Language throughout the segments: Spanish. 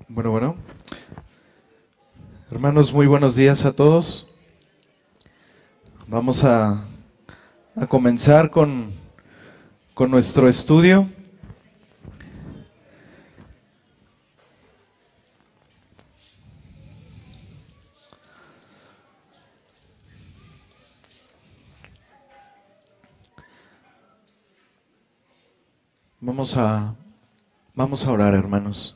Bueno. Hermanos, muy buenos días a todos. Vamos a comenzar con nuestro estudio. Vamos a orar, hermanos.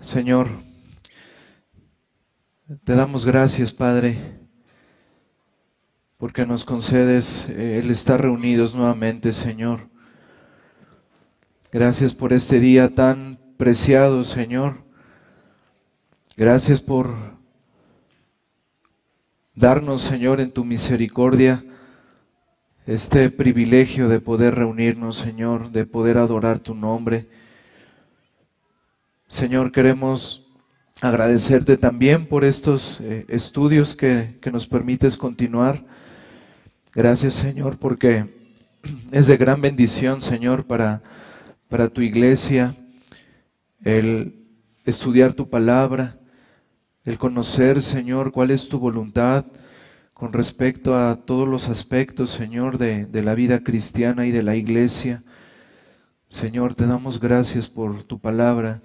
Señor, te damos gracias, Padre, porque nos concedes el estar reunidos nuevamente, Señor. Gracias por este día tan preciado, Señor. Gracias por darnos, Señor, en tu misericordia, este privilegio de poder reunirnos, Señor, de poder adorar tu nombre. Señor, queremos agradecerte también por estos estudios que nos permites continuar. Gracias, Señor, porque es de gran bendición, Señor, para tu iglesia el estudiar tu palabra, el conocer, Señor, cuál es tu voluntad con respecto a todos los aspectos, Señor, de la vida cristiana y de la iglesia. Señor, te damos gracias por tu palabra.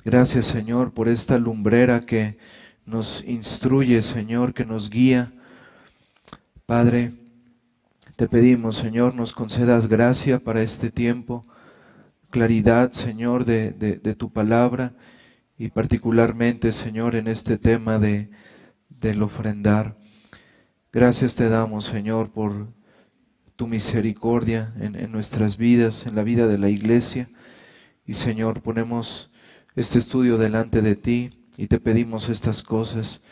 Gracias, Señor, por esta lumbrera que nos instruye, Señor, que nos guía. Padre, te pedimos, Señor, nos concedas gracia para este tiempo, claridad, Señor, de tu palabra y particularmente, Señor, en este tema del ofrendar. Gracias te damos, Señor, por tu misericordia en nuestras vidas, en la vida de la iglesia. Y, Señor, ponemos este estudio delante de ti y te pedimos estas cosas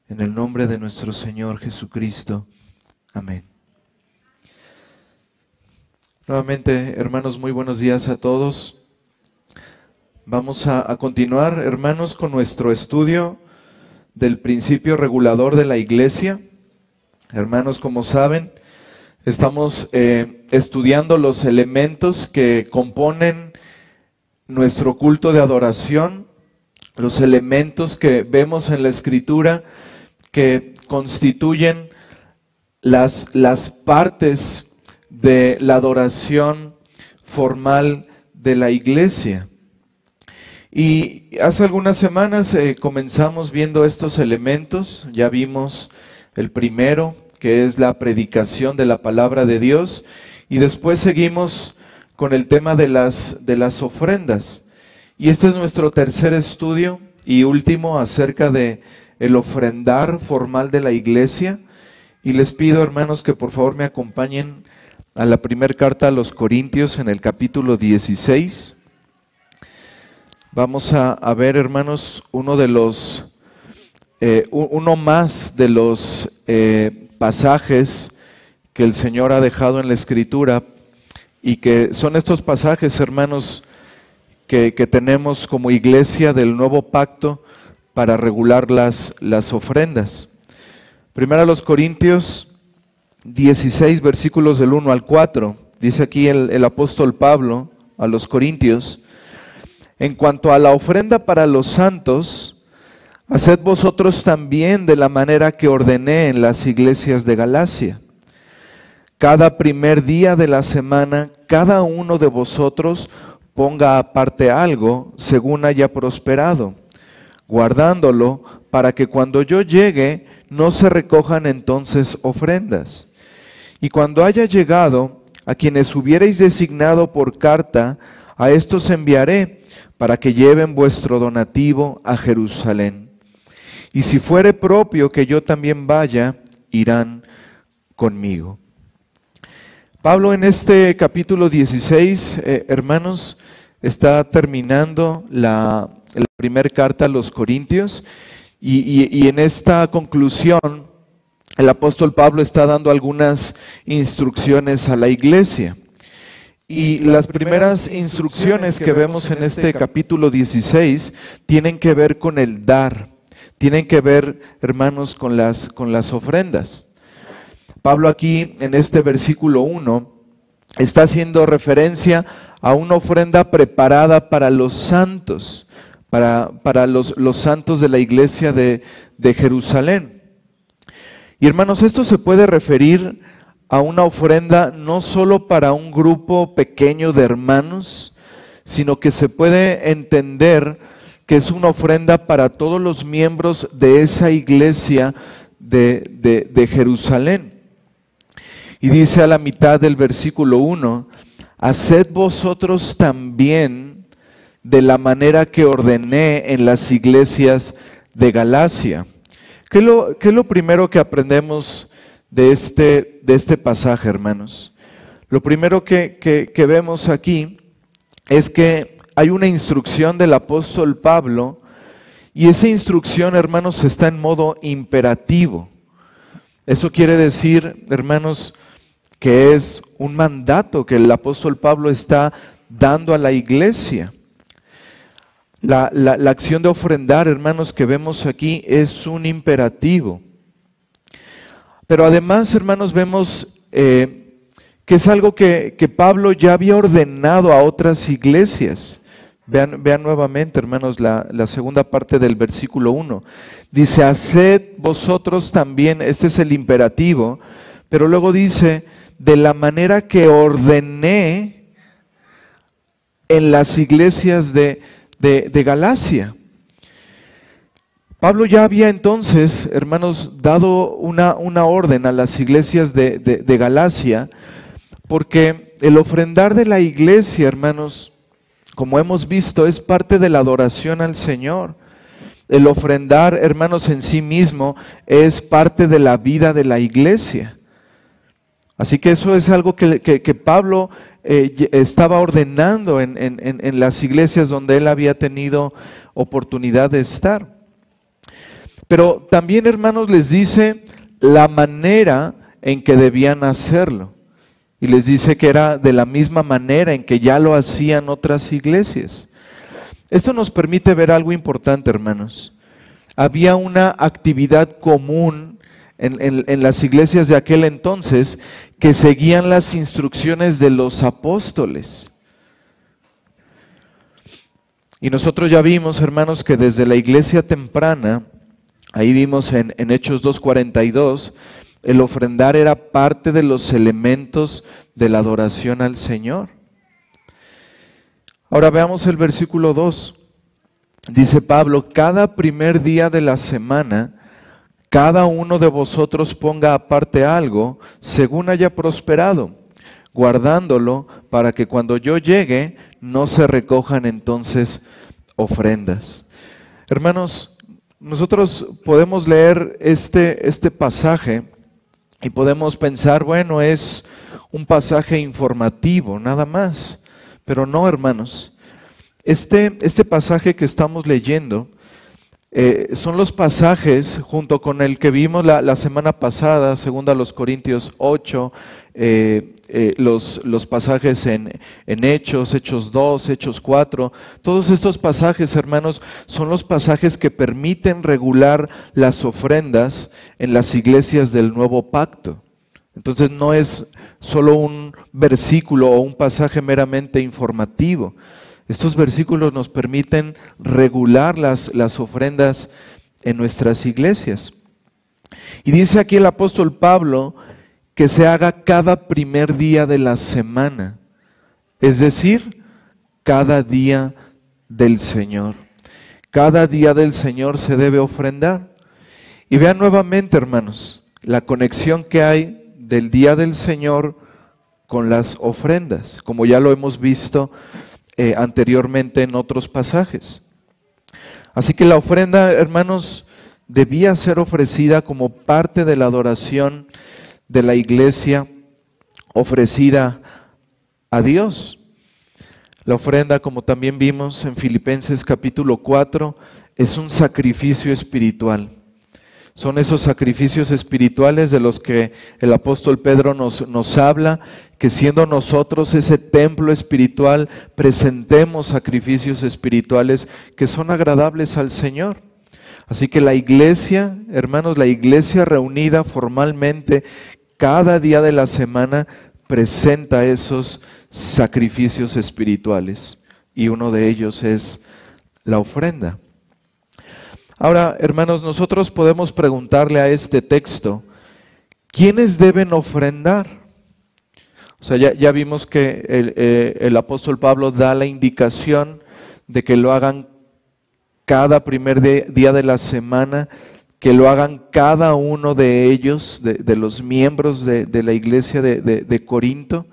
en el nombre de nuestro Señor Jesucristo. Amén. Nuevamente, hermanos, muy buenos días a todos. Vamos a continuar, hermanos, con nuestro estudio del principio regulador de la iglesia. Hermanos, como saben, estamos estudiando los elementos que componen nuestro culto de adoración, los elementos que vemos en la Escritura que constituyen las partes de la adoración formal de la iglesia. Y hace algunas semanas comenzamos viendo estos elementos. Ya vimos el primero, que es la predicación de la palabra de Dios, y después seguimos con el tema de las ofrendas. Y este es nuestro tercer estudio y último acerca de el ofrendar formal de la iglesia. Y les pido, hermanos, que por favor me acompañen a la primera carta a los Corintios en el capítulo 16. Vamos a ver, hermanos, uno más de los pasajes que el Señor ha dejado en la Escritura, y que son estos pasajes, hermanos, que tenemos como iglesia del nuevo pacto para regular las ofrendas. Primero a los Corintios 16, versículos del 1 al 4, dice aquí el apóstol Pablo a los Corintios: en cuanto a la ofrenda para los santos, haced vosotros también de la manera que ordené en las iglesias de Galacia. Cada primer día de la semana, cada uno de vosotros ponga aparte algo según haya prosperado, guardándolo para que cuando yo llegue no se recojan entonces ofrendas. Y cuando haya llegado, a quienes hubierais designado por carta, a estos enviaré para que lleven vuestro donativo a Jerusalén. Y si fuere propio que yo también vaya, irán conmigo. Pablo en este capítulo 16, hermanos, está terminando la primera carta a los Corintios y en esta conclusión el apóstol Pablo está dando algunas instrucciones a la iglesia. Y las primeras instrucciones que vemos en este capítulo 16 tienen que ver con el dar, tienen que ver, hermanos, con las ofrendas. Pablo aquí en este versículo 1 está haciendo referencia a una ofrenda preparada para los santos, para los santos de la iglesia de Jerusalén. Y hermanos, esto se puede referir a una ofrenda no solo para un grupo pequeño de hermanos, sino que se puede entender que es una ofrenda para todos los miembros de esa iglesia de Jerusalén. Y dice a la mitad del versículo 1, haced vosotros también de la manera que ordené en las iglesias de Galacia. ¿Qué es lo primero que aprendemos de este pasaje, hermanos? Lo primero que vemos aquí es que hay una instrucción del apóstol Pablo, y esa instrucción, hermanos, está en modo imperativo. Eso quiere decir, hermanos, que es un mandato que el apóstol Pablo está dando a la iglesia. La acción de ofrendar, hermanos, que vemos aquí es un imperativo. Pero además, hermanos, vemos que es algo que Pablo ya había ordenado a otras iglesias. Vean nuevamente, hermanos, la segunda parte del versículo 1. Dice, haced vosotros también, este es el imperativo, pero luego dice, de la manera que ordené en las iglesias de Galacia. Pablo ya había entonces, hermanos, dado una orden a las iglesias de Galacia, porque el ofrendar de la iglesia, hermanos, como hemos visto, es parte de la adoración al Señor. El ofrendar, hermanos, en sí mismo es parte de la vida de la iglesia. Así que eso es algo que Pablo estaba ordenando en las iglesias donde él había tenido oportunidad de estar. Pero también, hermanos, les dice la manera en que debían hacerlo. Y les dice que era de la misma manera en que ya lo hacían otras iglesias. Esto nos permite ver algo importante, hermanos. Había una actividad común en las iglesias de aquel entonces que seguían las instrucciones de los apóstoles. Y nosotros ya vimos, hermanos, que desde la iglesia temprana, ahí vimos en Hechos 2:42, el ofrendar era parte de los elementos de la adoración al Señor. Ahora veamos el versículo 2. Dice Pablo, cada primer día de la semana, cada uno de vosotros ponga aparte algo, según haya prosperado, guardándolo para que cuando yo llegue no se recojan entonces ofrendas. Hermanos, nosotros podemos leer este pasaje y podemos pensar, bueno, es un pasaje informativo, nada más. Pero no, hermanos. Este pasaje que estamos leyendo son los pasajes, junto con el que vimos la semana pasada, 2 Corintios 8, los pasajes en Hechos 2, Hechos 4. Todos estos pasajes, hermanos, son los pasajes que permiten regular las ofrendas en las iglesias del Nuevo Pacto. Entonces no es solo un versículo o un pasaje meramente informativo. Estos versículos nos permiten regular las ofrendas en nuestras iglesias. Y dice aquí el apóstol Pablo que se haga cada primer día de la semana, es decir, cada día del Señor. Cada día del Señor se debe ofrendar. Y vean nuevamente, hermanos, la conexión que hay del día del Señor con las ofrendas, como ya lo hemos visto anteriormente en otros pasajes. Así que la ofrenda, hermanos, debía ser ofrecida como parte de la adoración de la iglesia ofrecida a Dios. La ofrenda, como también vimos en Filipenses capítulo 4, es un sacrificio espiritual. Son esos sacrificios espirituales de los que el apóstol Pedro nos habla, que siendo nosotros ese templo espiritual, presentemos sacrificios espirituales que son agradables al Señor. Así que la iglesia, hermanos, la iglesia reunida formalmente cada día de la semana presenta esos sacrificios espirituales, y uno de ellos es la ofrenda. Ahora, hermanos, nosotros podemos preguntarle a este texto, ¿quiénes deben ofrendar? O sea, ya vimos que el apóstol Pablo da la indicación de que lo hagan cada primer día de la semana, que lo hagan cada uno de ellos, de los miembros de la iglesia de Corinto.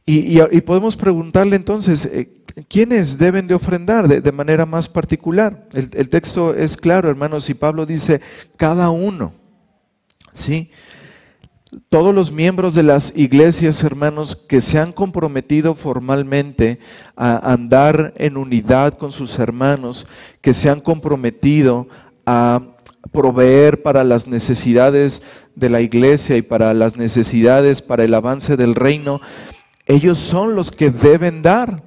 Y podemos preguntarle entonces, ¿quiénes deben de ofrendar de manera más particular? El texto es claro, hermanos, y Pablo dice, cada uno, ¿sí? Todos los miembros de las iglesias, hermanos, que se han comprometido formalmente a andar en unidad con sus hermanos, que se han comprometido a proveer para las necesidades de la iglesia y para las necesidades, para el avance del reino, ellos son los que deben dar,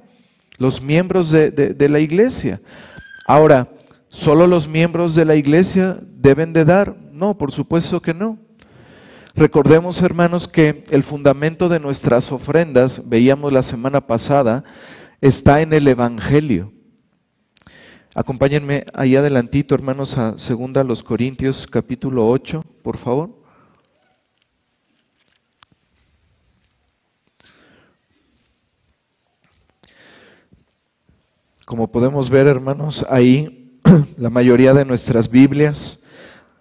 los miembros de la iglesia. Ahora, ¿solo los miembros de la iglesia deben de dar? No, por supuesto que no. Recordemos, hermanos, que el fundamento de nuestras ofrendas, veíamos la semana pasada, está en el Evangelio. Acompáñenme ahí adelantito, hermanos, a 2 Corintios capítulo 8, por favor. Como podemos ver, hermanos, ahí la mayoría de nuestras Biblias,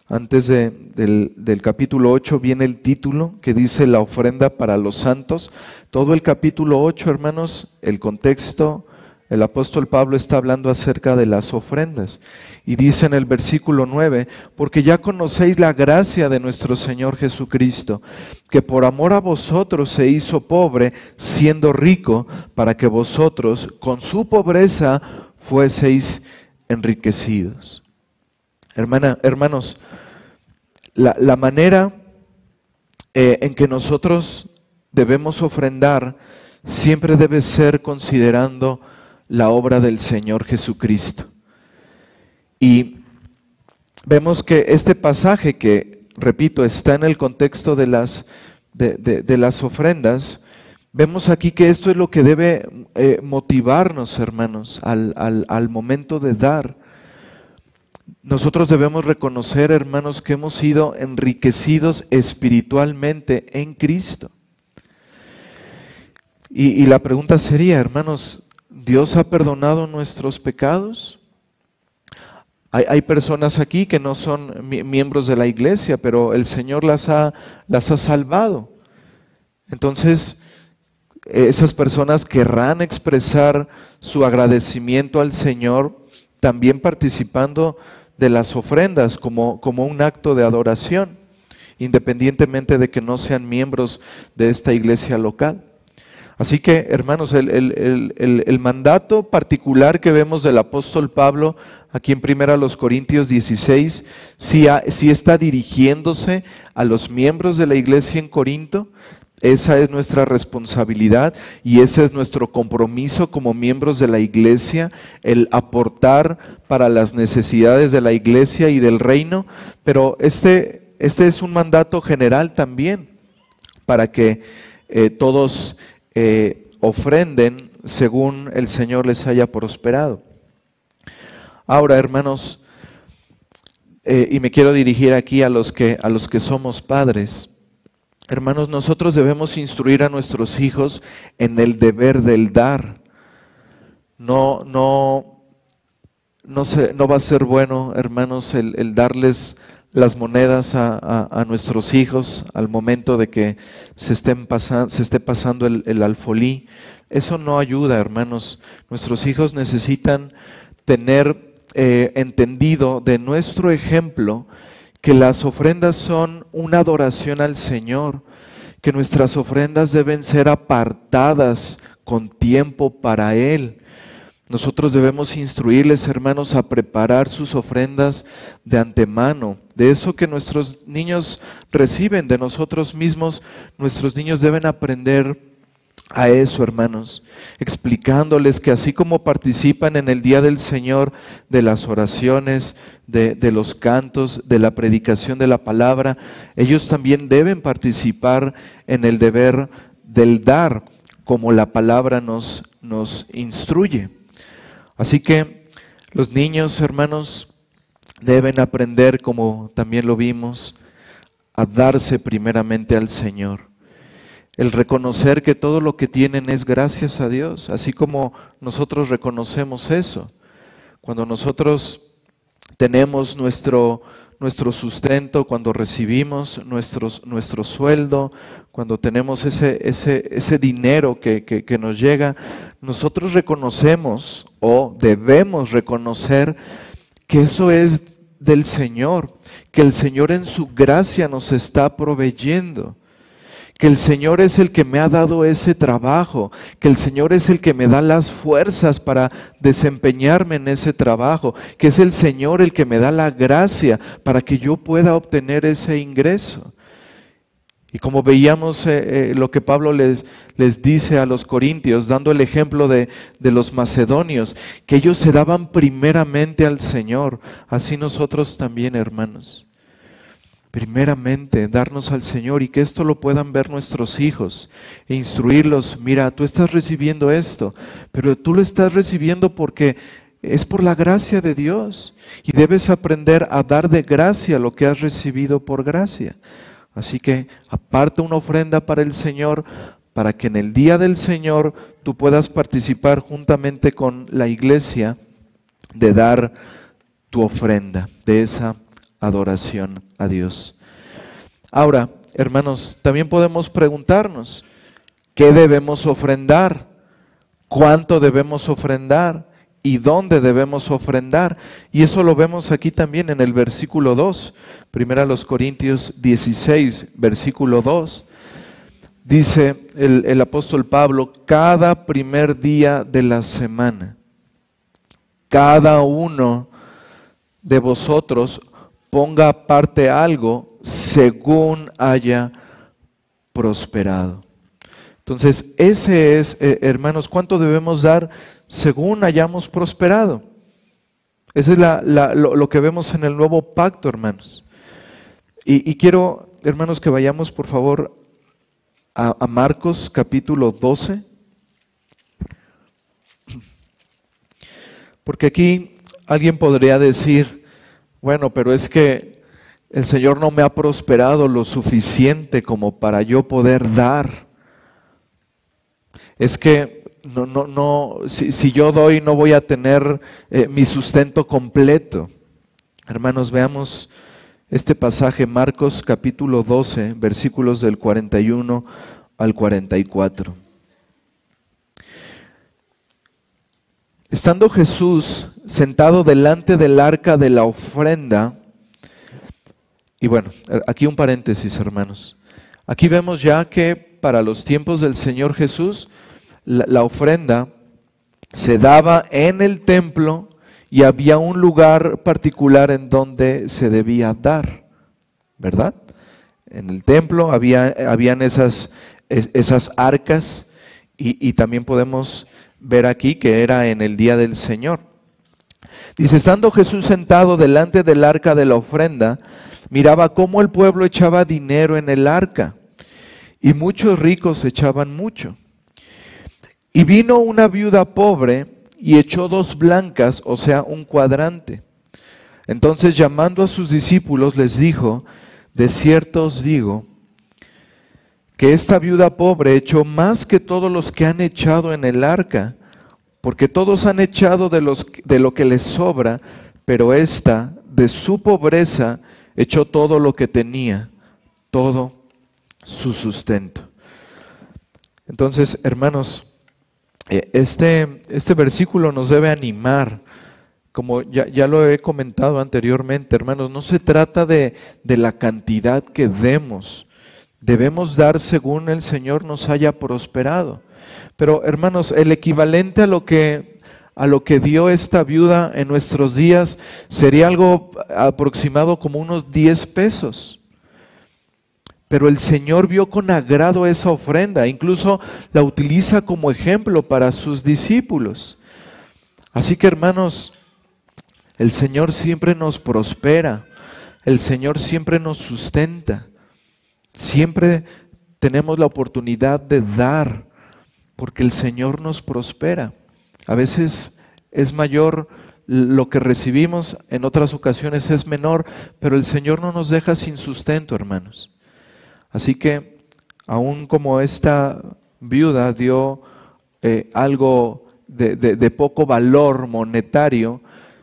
antes del capítulo 8 viene el título que dice la ofrenda para los santos. Todo el capítulo 8, hermanos, el contexto, el apóstol Pablo está hablando acerca de las ofrendas. Y dice en el versículo 9, porque ya conocéis la gracia de nuestro Señor Jesucristo, que por amor a vosotros se hizo pobre, siendo rico, para que vosotros con su pobreza fueseis enriquecidos. Hermanos, la manera en que nosotros debemos ofrendar siempre debe ser considerando la obra del Señor Jesucristo. Y vemos que este pasaje que, repito, está en el contexto de las ofrendas, vemos aquí que esto es lo que debe motivarnos, hermanos, al momento de dar. Nosotros debemos reconocer, hermanos, que hemos sido enriquecidos espiritualmente en Cristo. Y la pregunta sería, hermanos, ¿Dios ha perdonado nuestros pecados? Hay personas aquí que no son miembros de la iglesia, pero el Señor las ha salvado. Entonces, esas personas querrán expresar su agradecimiento al Señor también participando de las ofrendas como un acto de adoración, independientemente de que no sean miembros de esta iglesia local. Así que, hermanos, el mandato particular que vemos del apóstol Pablo aquí en 1 Corintios 16, sí está dirigiéndose a los miembros de la iglesia en Corinto. Esa es nuestra responsabilidad y ese es nuestro compromiso como miembros de la iglesia, el aportar para las necesidades de la iglesia y del reino, pero este es un mandato general también para que todos ofrenden según el Señor les haya prosperado. Ahora, hermanos, y me quiero dirigir aquí a los que somos padres. Hermanos, nosotros debemos instruir a nuestros hijos en el deber del dar. No va a ser bueno, hermanos, el darles las monedas a nuestros hijos al momento de que se esté pasando el alfolí. Eso no ayuda, hermanos. Nuestros hijos necesitan tener entendido de nuestro ejemplo que las ofrendas son una adoración al Señor, que nuestras ofrendas deben ser apartadas con tiempo para Él. Nosotros debemos instruirles, hermanos, a preparar sus ofrendas de antemano. De eso que nuestros niños reciben de nosotros mismos, nuestros niños deben aprender a eso, hermanos, explicándoles que así como participan en el día del Señor de las oraciones, de los cantos, de la predicación de la palabra, ellos también deben participar en el deber del dar, como la palabra nos instruye. Así que los niños, hermanos, deben aprender, como también lo vimos, a darse primeramente al Señor. El reconocer que todo lo que tienen es gracias a Dios, así como nosotros reconocemos eso. Cuando nosotros tenemos nuestro sustento, cuando recibimos nuestro sueldo, cuando tenemos ese dinero que nos llega, nosotros reconocemos o debemos reconocer que eso es del Señor, que el Señor en su gracia nos está proveyendo, que el Señor es el que me ha dado ese trabajo, que el Señor es el que me da las fuerzas para desempeñarme en ese trabajo, que es el Señor el que me da la gracia para que yo pueda obtener ese ingreso. Y como veíamos lo que Pablo les dice a los corintios, dando el ejemplo de los macedonios, que ellos se daban primeramente al Señor, así nosotros también, hermanos. Primeramente, darnos al Señor y que esto lo puedan ver nuestros hijos e instruirlos. Mira, tú estás recibiendo esto, pero tú lo estás recibiendo porque es por la gracia de Dios y debes aprender a dar de gracia lo que has recibido por gracia. Así que aparta una ofrenda para el Señor, para que en el día del Señor tú puedas participar juntamente con la iglesia de dar tu ofrenda, de esa adoración a Dios. Ahora, hermanos, también podemos preguntarnos, ¿qué debemos ofrendar? ¿Cuánto debemos ofrendar? ¿Y dónde debemos ofrendar? Y eso lo vemos aquí también en el versículo 2, 1 Corintios 16, versículo 2. Dice el apóstol Pablo, cada primer día de la semana, cada uno de vosotros ponga aparte algo según haya prosperado. Entonces, ese es, hermanos, ¿cuánto debemos dar según hayamos prosperado? Ese es lo que vemos en el nuevo pacto, hermanos. Y quiero, hermanos, que vayamos, por favor, a Marcos capítulo 12. Porque aquí alguien podría decir, bueno, pero es que el Señor no me ha prosperado lo suficiente como para yo poder dar. Es que si yo doy no voy a tener mi sustento completo. Hermanos, veamos este pasaje, Marcos capítulo 12, versículos del 41 al 44. Estando Jesús sentado delante del arca de la ofrenda, y bueno, aquí un paréntesis, hermanos. Aquí vemos ya que para los tiempos del Señor Jesús, la ofrenda se daba en el templo y había un lugar particular en donde se debía dar, ¿verdad? En el templo habían esas arcas y también podemos ver aquí que era en el día del Señor. Dice, estando Jesús sentado delante del arca de la ofrenda, miraba cómo el pueblo echaba dinero en el arca, y muchos ricos echaban mucho. Y vino una viuda pobre y echó 2 blancas, o sea, un cuadrante. Entonces, llamando a sus discípulos, les dijo, de cierto os digo, que esta viuda pobre echó más que todos los que han echado en el arca, porque todos han echado de lo que les sobra, pero ésta, de su pobreza, echó todo lo que tenía, todo su sustento. Entonces, hermanos, este versículo nos debe animar. Como ya lo he comentado anteriormente, hermanos, no se trata de la cantidad que demos. Debemos dar según el Señor nos haya prosperado. Pero, hermanos, el equivalente a lo que dio esta viuda en nuestros días sería algo aproximado como unos 10 pesos. pero el Señor vio con agrado esa ofrenda, incluso la utiliza como ejemplo para sus discípulos. Así que, hermanos, el Señor siempre nos prospera, el Señor siempre nos sustenta, siempre tenemos la oportunidad de dar, porque el Señor nos prospera. A veces es mayor lo que recibimos, en otras ocasiones es menor, pero el Señor no nos deja sin sustento, hermanos. Así que, aun como esta viuda dio algo de poco valor monetario,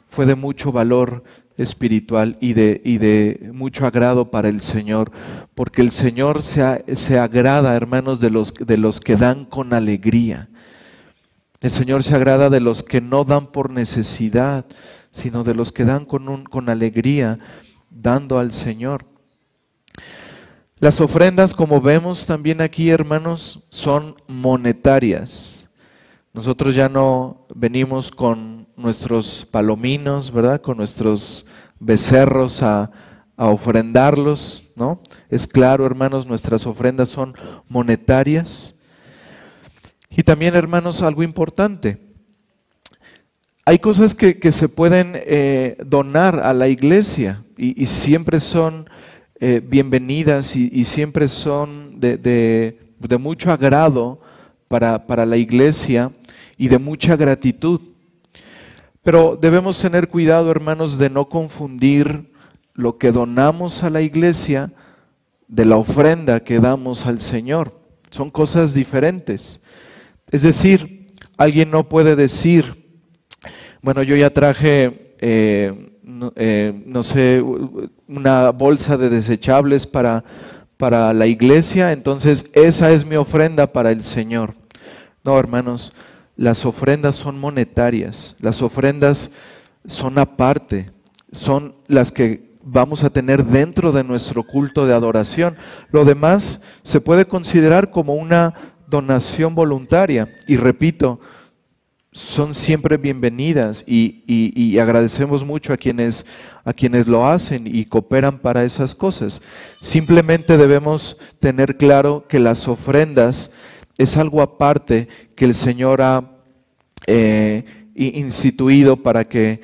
fue de mucho valor espiritual y de mucho agrado para el Señor, porque el Señor se agrada, hermanos, de los que dan con alegría. El Señor se agrada de los que no dan por necesidad, sino de los que dan con alegría, dando al Señor. Las ofrendas, como vemos también aquí, hermanos, son monetarias. Nosotros ya no venimos con nuestros palominos, ¿verdad? Con nuestros becerros a ofrendarlos, ¿no? Es claro, hermanos, nuestras ofrendas son monetarias. Y también, hermanos, algo importante. Hay cosas que se pueden donar a la iglesia y siempre son bienvenidas y siempre son de mucho agrado para la iglesia y de mucha gratitud. Pero debemos tener cuidado, hermanos, de no confundir lo que donamos a la iglesia de la ofrenda que damos al Señor. Son cosas diferentes. Es decir, alguien no puede decir, bueno, yo ya traje, no sé, una bolsa de desechables para la iglesia, entonces esa es mi ofrenda para el Señor. No, hermanos, las ofrendas son monetarias, las ofrendas son aparte, son las que vamos a tener dentro de nuestro culto de adoración. Lo demás se puede considerar como una donación voluntaria, y repito, son siempre bienvenidas y agradecemos mucho a quienes lo hacen y cooperan para esas cosas. Simplemente debemos tener claro que las ofrendas es algo aparte que el Señor ha instituido para que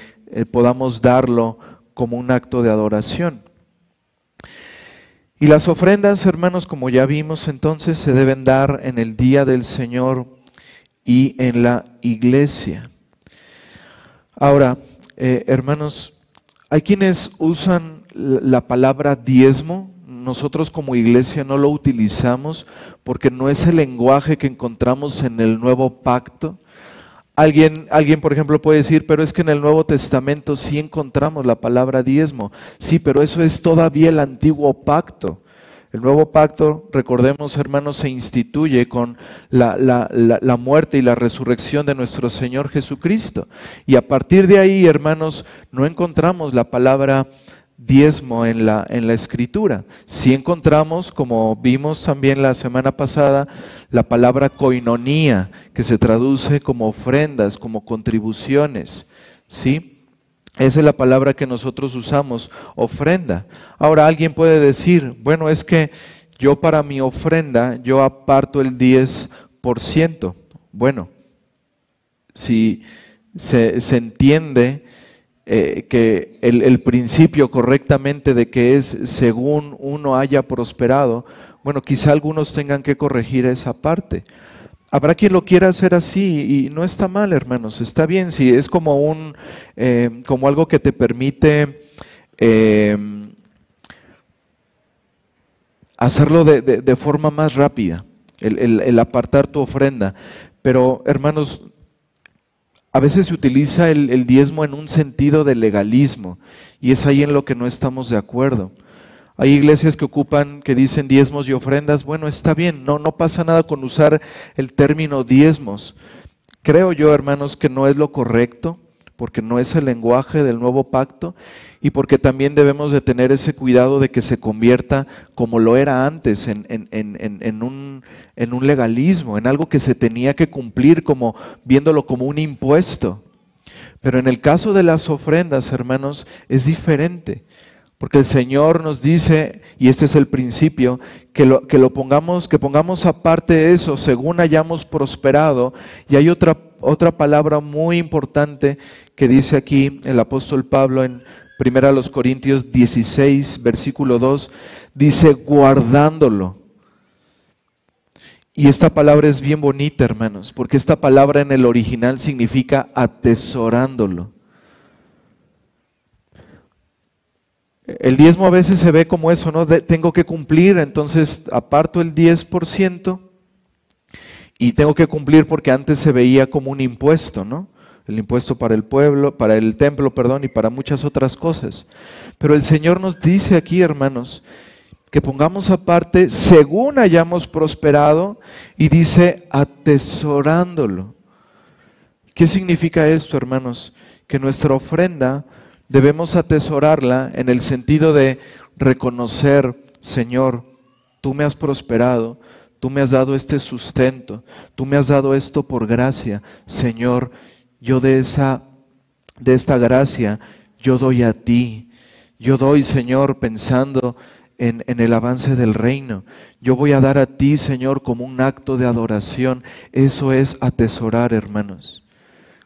podamos darlo como un acto de adoración. Y las ofrendas, hermanos, como ya vimos entonces, se deben dar en el día del Señor y en la iglesia. Ahora, hermanos, hay quienes usan la palabra diezmo. Nosotros como iglesia no lo utilizamos porque no es el lenguaje que encontramos en el Nuevo Pacto. Alguien, por ejemplo, puede decir, pero es que en el Nuevo Testamento sí encontramos la palabra diezmo. Sí, pero eso es todavía el Antiguo Pacto. El Nuevo Pacto, recordemos, hermanos, se instituye con la muerte y la resurrección de nuestro Señor Jesucristo. Y a partir de ahí, hermanos, no encontramos la palabra diezmo en la Escritura. Sí encontramos, como vimos también la semana pasada, la palabra koinonía, que se traduce como ofrendas, como contribuciones, ¿sí? Esa es la palabra que nosotros usamos, ofrenda. Ahora alguien puede decir, bueno, es que yo para mi ofrenda, yo aparto el 10%. Bueno, si se entiende que el principio correctamente de que es según uno haya prosperado, bueno, quizá algunos tengan que corregir esa parte. Habrá quien lo quiera hacer así y no está mal, hermanos, está bien, si es como como algo que te permite hacerlo de forma más rápida, el apartar tu ofrenda. Pero, hermanos, a veces se utiliza el diezmo en un sentido de legalismo y es ahí en lo que no estamos de acuerdo. Hay iglesias que dicen diezmos y ofrendas. Bueno, está bien, no pasa nada con usar el término diezmos. Creo yo, hermanos, que no es lo correcto, porque no es el lenguaje del Nuevo Pacto y porque también debemos de tener ese cuidado de que se convierta como lo era antes en un legalismo, en algo que se tenía que cumplir viéndolo como un impuesto. Pero en el caso de las ofrendas, hermanos, es diferente. Porque el Señor nos dice, y este es el principio, que pongamos aparte eso según hayamos prosperado. Y hay otra palabra muy importante que dice aquí el apóstol Pablo en 1 Corintios 16, versículo 2, dice guardándolo. Y esta palabra es bien bonita, hermanos, porque esta palabra en el original significa atesorándolo. El diezmo a veces se ve como eso, ¿no? Tengo que cumplir, entonces aparto el 10% y tengo que cumplir porque antes se veía como un impuesto, ¿no? El impuesto para el pueblo, para el templo, perdón, y para muchas otras cosas. Pero el Señor nos dice aquí, hermanos, que pongamos aparte según hayamos prosperado y dice atesorándolo. ¿Qué significa esto, hermanos? Que nuestra ofrenda debemos atesorarla en el sentido de reconocer, Señor, tú me has prosperado, tú me has dado este sustento, tú me has dado esto por gracia. Señor, yo de esta gracia, yo doy a ti. Yo doy, Señor, pensando en el avance del reino. Yo voy a dar a ti, Señor, como un acto de adoración. Eso es atesorar, hermanos,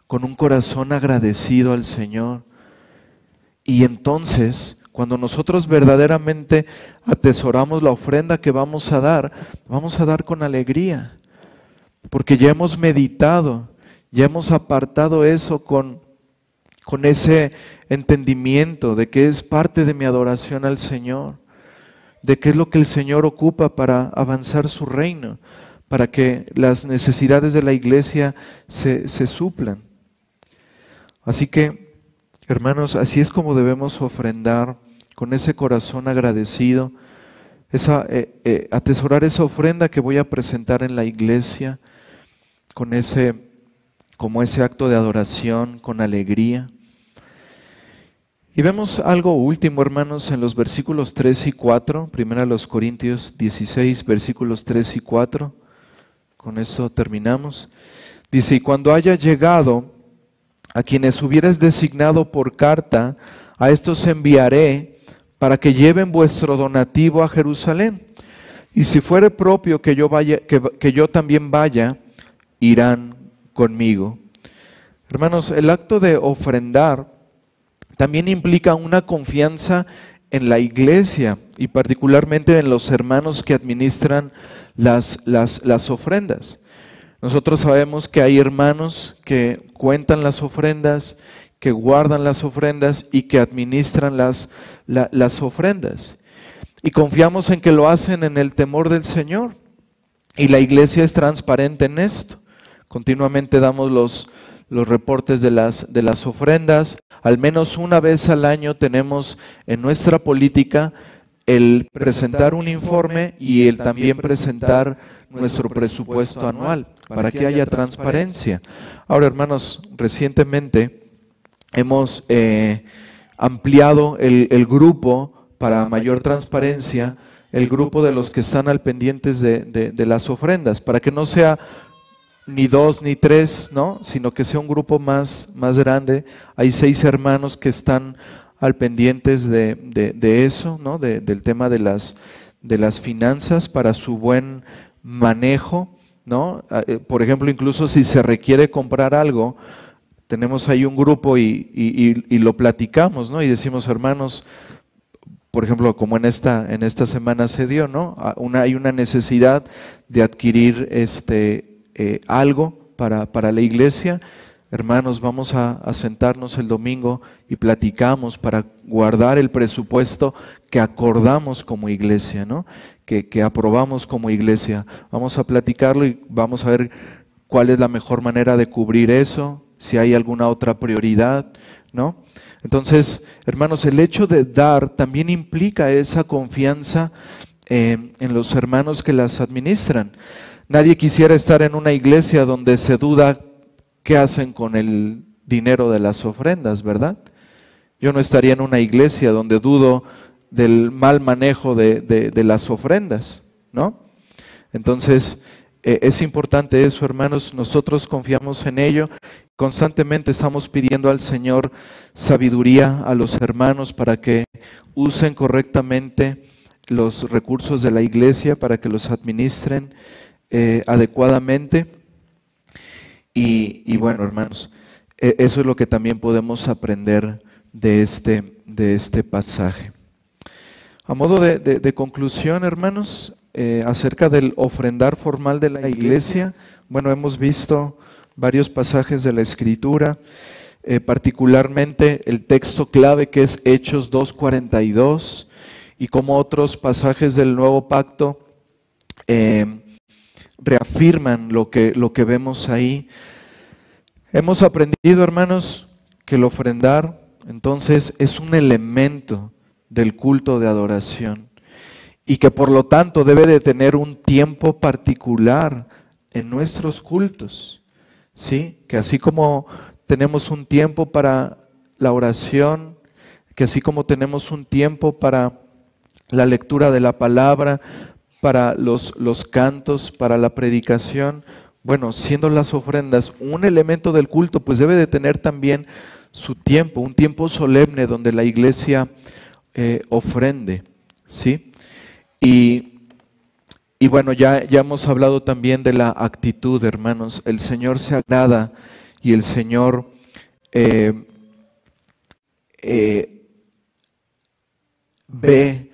con un corazón agradecido al Señor. Y entonces, cuando nosotros verdaderamente atesoramos la ofrenda que vamos a dar con alegría, porque ya hemos meditado, ya hemos apartado eso con ese entendimiento de que es parte de mi adoración al Señor, de qué es lo que el Señor ocupa para avanzar su reino, para que las necesidades de la iglesia se suplan. Así que, hermanos, así es como debemos ofrendar, con ese corazón agradecido, atesorar esa ofrenda que voy a presentar en la iglesia, como ese acto de adoración, con alegría. Y vemos algo último, hermanos, en los versículos 3 y 4, 1 Corintios 16, versículos 3 y 4, con eso terminamos. Dice, y cuando haya llegado a quienes hubieres designado por carta, a estos enviaré para que lleven vuestro donativo a Jerusalén. Y si fuere propio que yo también vaya, irán conmigo. Hermanos, el acto de ofrendar también implica una confianza en la iglesia y particularmente en los hermanos que administran las ofrendas. Nosotros sabemos que hay hermanos que cuentan las ofrendas, que guardan las ofrendas y que administran las ofrendas. Y confiamos en que lo hacen en el temor del Señor. Y la iglesia es transparente en esto. Continuamente damos los reportes de las ofrendas. Al menos una vez al año tenemos en nuestra política el presentar un informe y el también presentar nuestro presupuesto anual, para que haya transparencia. Ahora, hermanos, recientemente hemos ampliado el grupo para mayor transparencia, el grupo de los que están al pendientes de las ofrendas, para que no sea ni 2 ni 3, ¿no? Sino que sea un grupo más grande. Hay 6 hermanos que están al pendientes de eso, ¿no? Del tema de las finanzas para su buen manejo, ¿no? Por ejemplo, incluso si se requiere comprar algo, tenemos ahí un grupo y lo platicamos, ¿no? Y decimos, hermanos, por ejemplo, como en esta semana se dio, ¿no? Hay una necesidad de adquirir algo para la iglesia. Hermanos, vamos a sentarnos el domingo y platicamos para guardar el presupuesto que acordamos como iglesia, ¿no? Que aprobamos como iglesia. Vamos a platicarlo y vamos a ver cuál es la mejor manera de cubrir eso, si hay alguna otra prioridad, ¿no? Entonces, hermanos, el hecho de dar también implica esa confianza en los hermanos que las administran. Nadie quisiera estar en una iglesia donde se duda qué hacen con el dinero de las ofrendas, ¿verdad? Yo no estaría en una iglesia donde dudo del mal manejo de las ofrendas, ¿no? Entonces, es importante eso, hermanos, nosotros confiamos en ello Constantemente estamos pidiendo al Señor sabiduría a los hermanos para que usen correctamente los recursos de la iglesia, para que los administren adecuadamente. Y bueno, hermanos, eso es lo que también podemos aprender de este pasaje. A modo de conclusión, hermanos, acerca del ofrendar formal de la iglesia, bueno, hemos visto varios pasajes de la Escritura, particularmente el texto clave que es Hechos 2:42, y como otros pasajes del Nuevo Pacto reafirman lo que vemos ahí. Hemos aprendido, hermanos, que el ofrendar entonces es un elemento del culto de adoración y que por lo tanto debe de tener un tiempo particular en nuestros cultos, ¿sí? Que así como tenemos un tiempo para la oración, que así como tenemos un tiempo para la lectura de la palabra, para los cantos, para la predicación, bueno, siendo las ofrendas un elemento del culto, pues debe de tener también su tiempo, un tiempo solemne donde la iglesia ofrende, ¿sí? Y bueno, ya hemos hablado también de la actitud, hermanos. El Señor se agrada y el Señor ve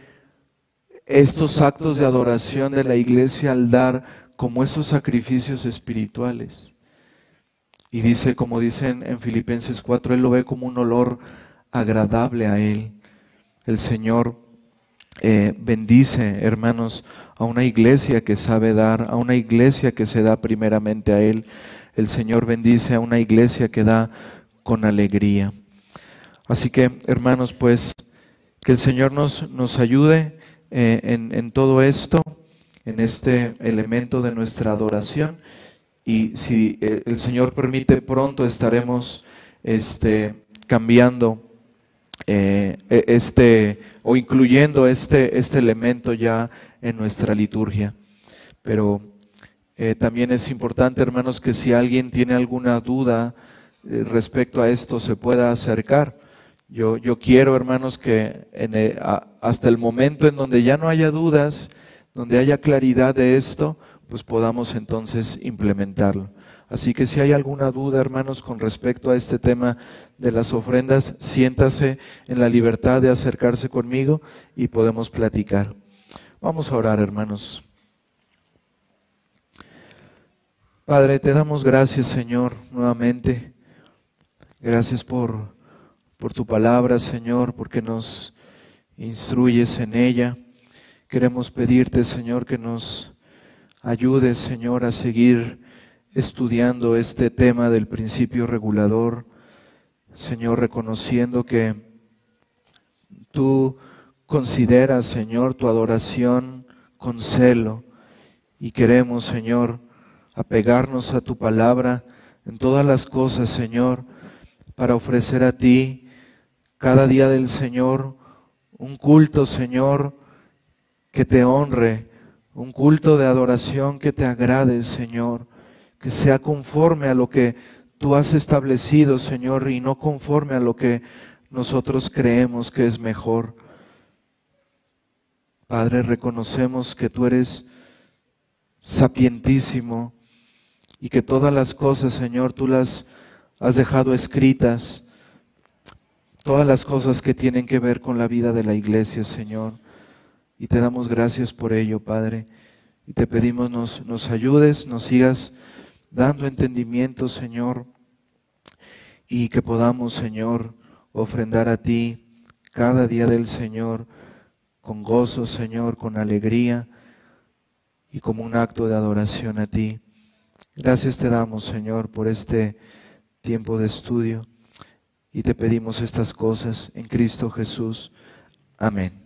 estos actos de adoración de la iglesia al dar como esos sacrificios espirituales. Y dice, como dicen en Filipenses 4, Él lo ve como un olor agradable a Él. El Señor bendice, hermanos, a una iglesia que sabe dar, a una iglesia que se da primeramente a Él. El Señor bendice a una iglesia que da con alegría. Así que, hermanos, pues, que el Señor nos ayude en todo esto, en este elemento de nuestra adoración. Y si el Señor permite, pronto estaremos cambiando o incluyendo este elemento ya en nuestra liturgia. Pero también es importante, hermanos, que si alguien tiene alguna duda respecto a esto, se pueda acercar. Yo quiero, hermanos, que hasta el momento en donde ya no haya dudas, donde haya claridad de esto, pues podamos entonces implementarlo. Así que si hay alguna duda, hermanos, con respecto a este tema de las ofrendas, siéntase en la libertad de acercarse conmigo y podemos platicar. Vamos a orar, hermanos. Padre, te damos gracias, Señor, nuevamente. Gracias por tu palabra, Señor, porque nos instruyes en ella. Queremos pedirte, Señor, que nos ayudes, Señor, a seguir estudiando este tema del principio regulador, Señor, reconociendo que tú consideras, Señor, tu adoración con celo y queremos, Señor, apegarnos a tu palabra en todas las cosas, Señor, para ofrecer a ti cada día del Señor un culto, Señor, que te honre, un culto de adoración que te agrade, Señor, que sea conforme a lo que tú has establecido, Señor, y no conforme a lo que nosotros creemos que es mejor. Padre, reconocemos que tú eres sapientísimo y que todas las cosas, Señor, tú las has dejado escritas, todas las cosas que tienen que ver con la vida de la iglesia, Señor. Y te damos gracias por ello, Padre. Y te pedimos nos ayudes, nos sigas dando entendimiento, Señor, y que podamos, Señor, ofrendar a ti cada día del Señor con gozo, Señor, con alegría y como un acto de adoración a ti. Gracias te damos, Señor, por este tiempo de estudio y te pedimos estas cosas en Cristo Jesús. Amén.